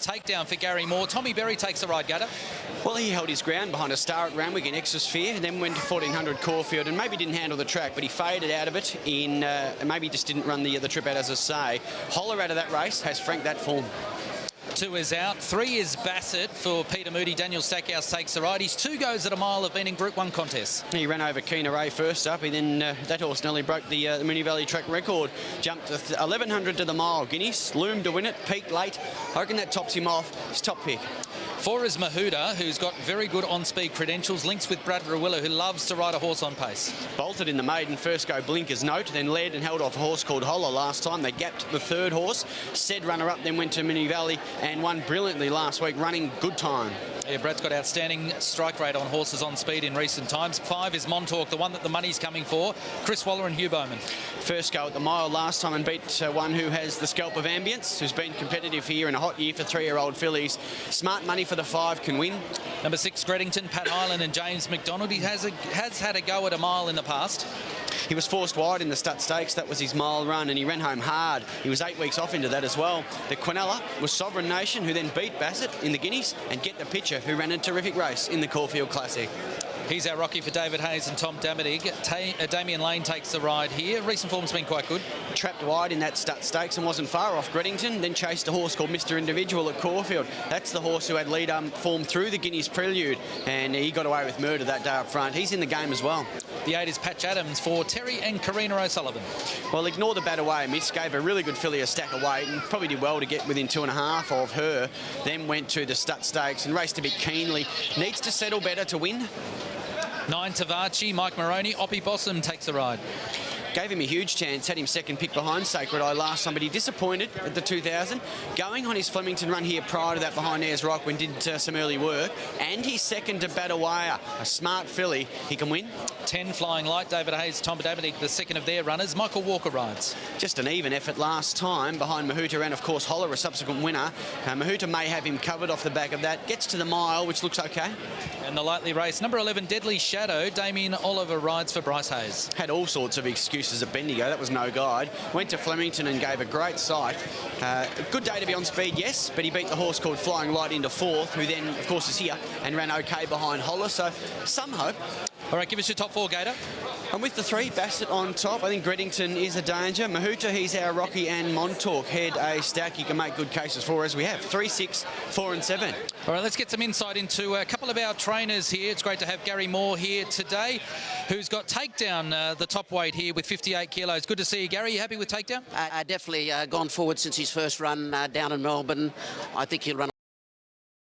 takedown for Gary Moore. Tommy Berry takes the ride, Gator. Well, he held his ground behind a star at Randwick in Exosphere, and then went to 1400 Caulfield and maybe didn't handle the track, but he faded out of it in, maybe just didn't run the trip out, as I say. Holler out of that race has franked that form. 2 is out. 3 is Bassett for Peter Moody. Daniel Stackhouse takes the ride. His 2 goes at a mile have been in Group 1 contests. He ran over Keener Ray first up. He then, that horse nearly broke the Moonee Valley track record. Jumped 1100 to the mile. Guineas loomed to win it. Peaked late. I reckon that tops him off. His top pick. 4 is Mahuda, who's got very good on-speed credentials. Links with Brad Rawilla, who loves to ride a horse on pace. Bolted in the maiden. First go Blinker's Note. Then led and held off a horse called Holler last time. They gapped the third horse. Said runner-up, then went to Moonee Valley and won brilliantly last week, running good time. Yeah, Brad's got outstanding strike rate on horses on speed in recent times. 5 is Montauk, the one that the money's coming for. Chris Waller and Hugh Bowman. First go at the mile last time and beat one who has the scalp of ambience, who's been competitive here in a hot year for 3-year-old fillies. Smart money for the 5 can win. Number 6, Gredington, Pat Hyland and James McDonald. He has had a go at a mile in the past. He was forced wide in the Stud Stakes. That was his mile run, and he ran home hard. He was 8 weeks off into that as well. The Quinella was Sovereign Nation, who then beat Bassett in the Guineas, and Get the Picture, who ran a terrific race in the Caulfield Classic. He's our Rocky for David Hayes and Tom Damadig. Damien Lane takes the ride here. Recent form's been quite good. Trapped wide in that Stud Stakes and wasn't far off Gredington, then chased a horse called Mr. Individual at Caulfield. That's the horse who had lead form through the Guineas Prelude, and he got away with murder that day up front. He's in the game as well. The 8 is Patch Adams for Terry and Karina O'Sullivan. Well, ignore the bat away miss. Gave a really good filly a stack of weight and probably did well to get within 2.5 of her. Then went to the Stud Stakes and raced a bit keenly. Needs to settle better to win. 9, Tavachi, Mike Moroney. Oppie Bossum takes the ride. Gave him a huge chance, had him second pick behind Sacred Eye last time, but he disappointed at the 2000. Going on his Flemington run here prior to that behind Ayers Rock when did some early work, and he's second to Badawaya, a smart filly. He can win. 10, Flying Light, David Hayes, Tom Damadig, the second of their runners. Michael Walker rides. Just an even effort last time behind Mahuta, and of course Holler, a subsequent winner. Mahuta may have him covered off the back of that. Gets to the mile, which looks okay. And the lightly race, number 11, Deadly Shadow. Damien Oliver rides for Bryce Hayes. Had all sorts of excuses at Bendigo. That was no guide. Went to Flemington and gave a great sight. A good day to be on speed, yes, but he beat the horse called Flying Light into 4th, who then, of course, is here and ran okay behind Holler, so some hope. All right, give us your top 4, Gator. And with the 3, Bassett on top, I think Gredington is a danger. Mahuta, he's our Rocky, and Montauk head a stack you can make good cases for, as we have 3, 6, 4 and 7. All right, let's get some insight into a couple of our trainers here. It's great to have Gary Moore here today, who's got Takedown, the top weight here with 58 kilos. Good to see you, Gary. You happy with Takedown? Definitely gone forward since his first run down in Melbourne. I think he'll run